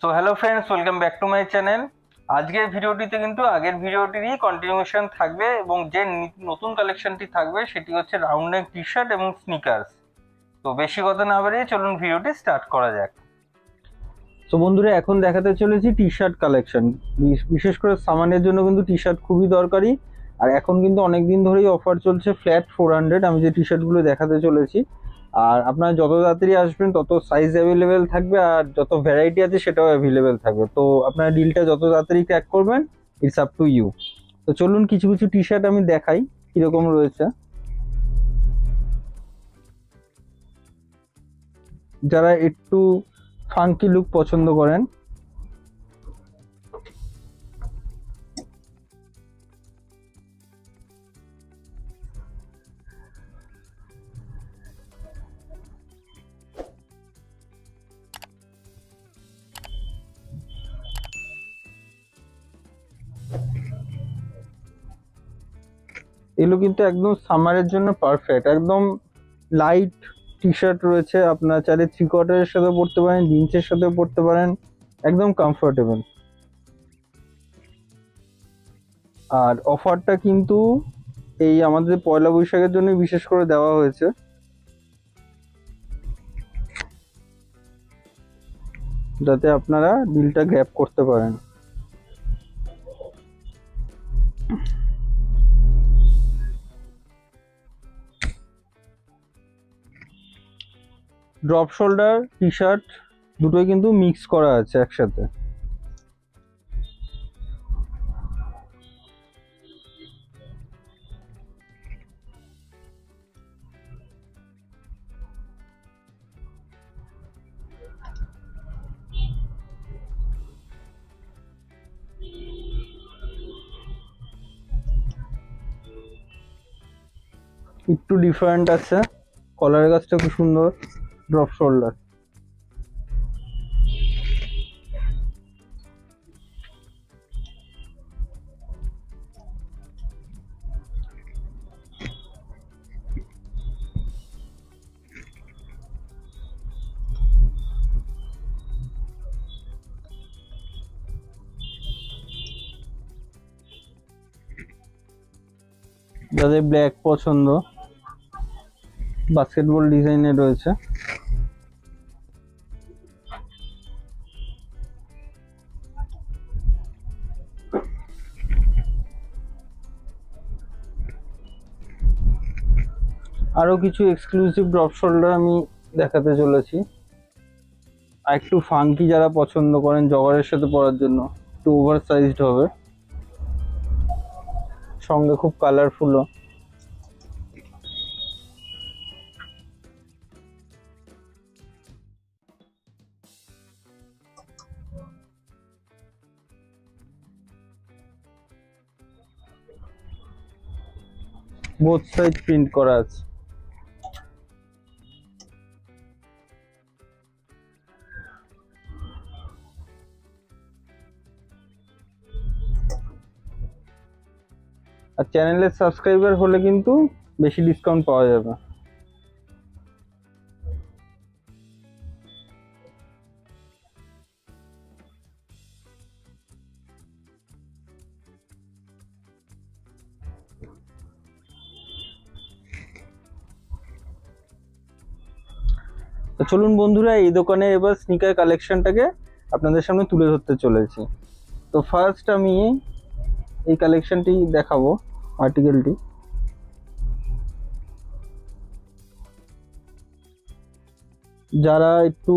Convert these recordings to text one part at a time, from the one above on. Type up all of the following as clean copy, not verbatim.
So hello friends, welcome back to my channel. আজকের ভিডিওটিতে কিন্তু আগের ভিডিওটিরই কন্টিনিউশন থাকবে এবং যে নতুন কালেকশনটি থাকবে সেটি হচ্ছে রাউন্ড নেক টি শার্ট এবং স্নিকার্স। তো বেশি কথা না বাড়িয়ে চলুন ভিডিওটি স্টার্ট করা যাক। তো বন্ধুরা, এখন দেখাতে চলেছি টি শার্ট কালেকশন। বিশেষ করে সামারের জন্য কিন্তু টি শার্ট খুবই দরকারি। আর এখন কিন্তু অনেক দিন ধরেই অফার চলছে ফ্ল্যাট 400। আমি যে টি শার্টগুলো দেখাতে চলেছি, আর আপনারা যত তাড়াতাড়ি আসবেন তত সাইজ অ্যাভেলেবেল থাকবে, আর যত ভ্যারাইটি আছে সেটাও অ্যাভেলেবেল থাকবে। তো আপনারা ডিলটা যত তাড়াতাড়ি ক্র্যাক করবেন, ইটস আপ টু ইউ। তো চলুন কিছু কিছু টি শার্ট আমি দেখাই কিরকম রয়েছে। যারা একটু ফাঙ্কি লুক পছন্দ করেন, এগুলো কিন্তু একদম সামারের জন্য পারফেক্ট। একদম লাইট টি শার্ট রয়েছে, আপনারা চাইলে থ্রি কোয়ার্টারের সাথে পরতে পারেন, জিন্সের সাথে পরতে পারেন, একদম কমফোর্টেবল। আর অফারটা কিন্তু এই আমাদের পয়লা বৈশাখের জন্য বিশেষ করে দেওয়া হয়েছে, যাতে আপনারা ডিলটা গ্র্যাব করতে পারেন। ড্রপ শোল্ডার টি শার্ট দুটোই কিন্তু মিক্স করা আছে একসাথে। একটু ডিফারেন্ট আছে, কলারের কাজটা খুব সুন্দর। ড্রপ শোল্ডার যাদের ব্ল্যাক পছন্দ, বাস্কেটবল ডিজাইনে রয়েছে। আরো কিছু এক্সক্লুসিভ ড্রপ শোল্ডার আমি দেখাতে চলেছি। আর একটু ফাঙ্কি যারা পছন্দ করেন জগারের সাথে পরার জন্য, একটু ওভার সাইজড হবে, সঙ্গে খুব কালারফুলও। বোথ সাইড প্রিন্ট করা আছে। আর চ্যানেলের সাবস্ক্রাইবার হলে কিন্তু বেশি ডিসকাউন্ট পাওয়া যাবে। তো চলুন বন্ধুরা, এই দোকানে এবার স্নিকার কালেকশনটাকে আপনাদের সামনে তুলে ধরতে চলেছি। তো ফার্স্ট আমি এই কালেকশনটি দেখাবো, আর্টিকেলটি। যারা একটু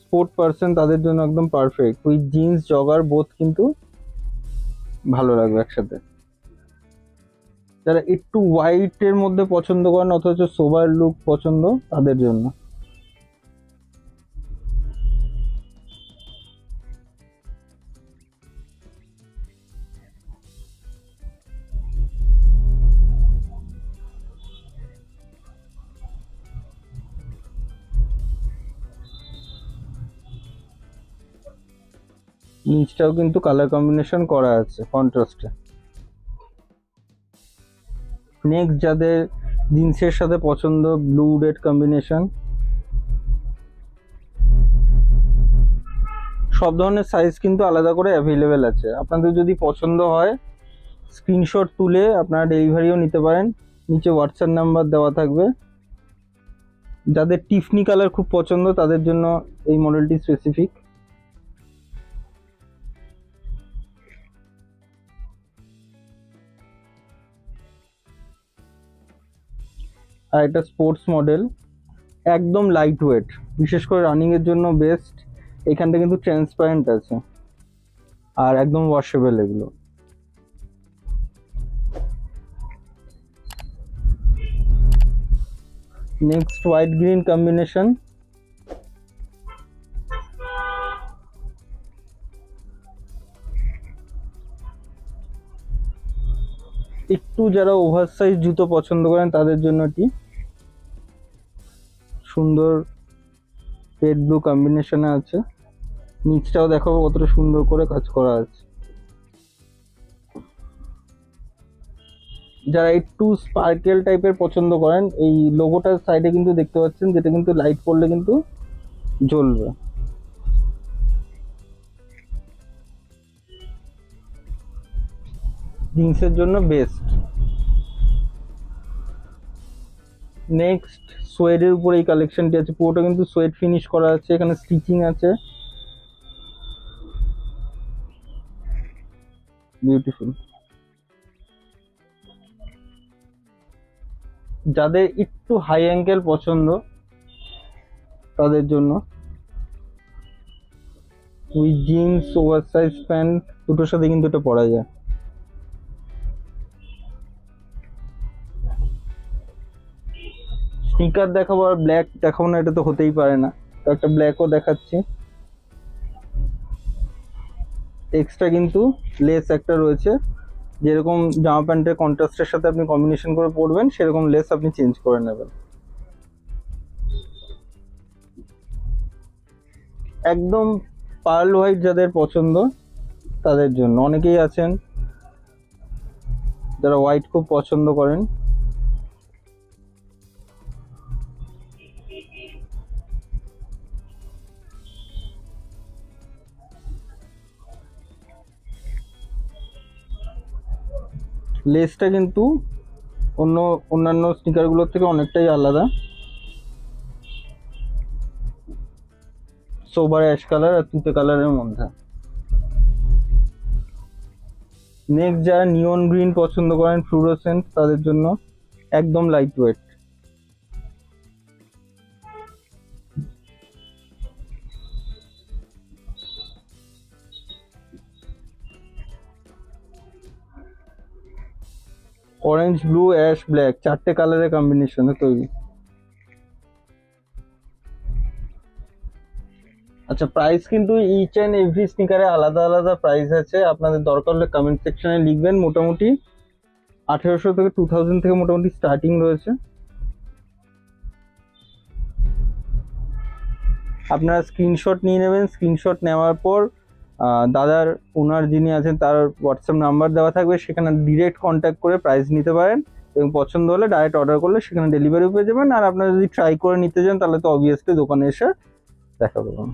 স্পোর্ট পারসন তাদের জন্য একদম perfect. With jeans jogger both কিন্তু ভালো লাগবে একসাথে। যারা একটু হোয়াইটের মধ্যে পছন্দ করেন অথচ সোবার লুক পছন্দ, তাদের জন্য। নিচটাও কিন্তু কালার কম্বিনেশন করা আছে কন্ট্রাস্টে। নেক্সট যাদের জিন্সের সাথে পছন্দ, ব্লু রেড কম্বিনেশন, সব ধরনের সাইজ কিন্তু আলাদা করে অ্যাভেলেবেল আছে। আপনাদের যদি পছন্দ হয় স্ক্রিনশট তুলে আপনারা ডেলিভারিও নিতে পারেন। নিচে হোয়াটসঅ্যাপ নাম্বার দেওয়া থাকবে। যাদের টিফনি কালার খুব পছন্দ তাদের জন্য এই মডেলটি স্পেসিফিক। আর এটা স্পোর্টস মডেল, একদম লাইট ওয়েট, বিশেষ করে রানিং এর জন্য বেস্ট। এখানটা কিন্তু ট্রান্সপারেন্ট আছে আর একদম ওয়াশেবল এগুলো। Next white green combination. একটু যারা ওভার সাইজ জুতো পছন্দ করেন তাদের জন্য এটি সুন্দর রেড ব্লু কম্বিনেশনে আছে। নিচটাও দেখাবো কতটা সুন্দর করে কাজ করা আছে। যারা একটু স্পার্কেল টাইপের পছন্দ করেন, এই লোগোটার সাইডে কিন্তু দেখতে পাচ্ছেন, যেটা কিন্তু লাইট পড়লে কিন্তু জ্বলবে। জিন্সের জন্য বেস্ট। নেক্সট সোয়েডের উপর এই কালেকশনটি আছে, পুরোটা কিন্তু সোয়েড ফিনিশ করা আছে, এখানে স্টিচিং আছে, বিউটিফুল। যাদের একটু হাই অ্যাঙ্কেল পছন্দ তাদের জন্য with jeans over size pant দুটোর সাথে কিন্তু এটা পরা যায়। স্নিকার দেখাবো আর ব্ল্যাক দেখাবো না, এটা তো হতেই পারে না, তো একটা ব্ল্যাকও দেখাচ্ছি। এক্সট্রা কিন্তু লেস একটা রয়েছে, যেরকম জামা প্যান্টের কন্ট্রাস্টের সাথে আপনি কম্বিনেশন করে পরবেন সেরকম লেস আপনি চেঞ্জ করে নেবেন। একদম পার্ল হোয়াইট যাদের পছন্দ তাদের জন্য, অনেকেই আছেন যারা হোয়াইট খুব পছন্দ করেন। লেসটা কিন্তু অন্যান্য স্নিকারগুলোর থেকে অনেকটাই আলাদা, সোবার অ্যাশ কালার আর তুতে কালারের মধ্যে। নেক্সট যারা নিয়ন গ্রিন পছন্দ করেন ফ্লুরোসেন্ট তাদের জন্য একদম light weight. Orange blue ash black চারটে কালারের কম্বিনেশনে তৈরি। আচ্ছা, প্রাইস কিন্তু ইচ অ্যান্ড এভরি স্নিকারে আলাদা আলাদা প্রাইস আছে। আপনাদের দরকার হলে কমেন্ট সেকশনে লিখবেন। মোটামুটি 1800 থেকে 2000 থেকে মোটামুটি স্টার্টিং রয়েছে। আপনারা স্ক্রিনশট নিয়ে নেবেন। স্ক্রিনশট নেওয়ার পর দাদার ওনার যিনি আছেন তার হোয়াটসঅ্যাপ নাম্বার দেওয়া থাকবে, সেখানে ডিরেক্ট কন্ট্যাক্ট করে প্রাইস নিতে পারেন এবং পছন্দ হলে ডাইরেক্ট অর্ডার করলে সেখানে ডেলিভারি পেয়ে যাবেন। আর আপনারা যদি ট্রাই করে নিতে চান তাহলে তো অবভিয়াসলি দোকানে এসে দেখা করবেন।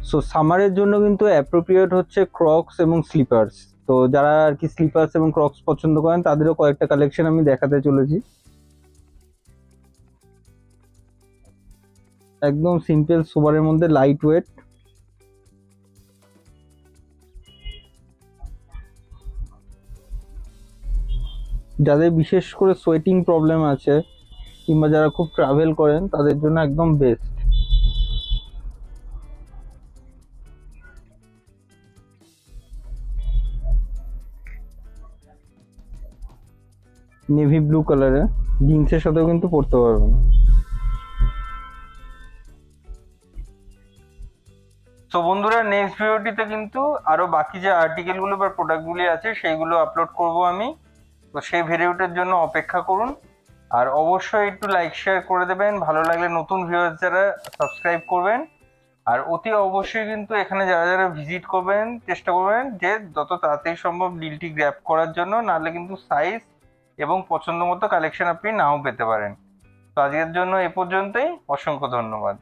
সো সামারের জন্য কিন্তু অ্যাপ্রোপ্রিয়েট হচ্ছে ক্রক্স এবং স্লিপার্স। তো যারা আর কি স্লিপার্স এবং ক্রক্স পছন্দ করেন তাদেরও কয়েকটা কালেকশন আমি দেখাতে চলেছি। একদম সিম্পল সোবারের মধ্যে লাইট ওয়েট। যাদের বিশেষ করে সোয়েটিং প্রবলেম আছে কিংবা যারা খুব ট্রাভেল করেন তাদের জন্য একদম বেস্ট। নেভি ব্লু কালারে জিন্সের সাথেও কিন্তু পরতে পারবেন। তো বন্ধুরা, নেক্সট ভিডিওটিতে কিন্তু আরো বাকি যে আর্টিকেলগুলো বা প্রোডাক্টগুলি আছে সেইগুলো আপলোড করব আমি। তো সেই ভিডিওটার জন্য অপেক্ষা করুন। আর অবশ্যই একটু লাইক শেয়ার করে দেবেন, ভালো লাগলে নতুন ভিউয়ার্স যারা সাবস্ক্রাইব করবেন। আর অতি অবশ্যই কিন্তু এখানে যারা যারা ভিজিট করবেন চেষ্টা করবেন যে যত তাড়াতাড়ি সম্ভব ডিলটি গ্র্যাব করার জন্য, নাহলে কিন্তু সাইজ এবং পছন্দ মতো কালেকশন আপনি নাও পেতে পারেন। তো আজকের জন্য এ পর্যন্তই, অসংখ্য ধন্যবাদ।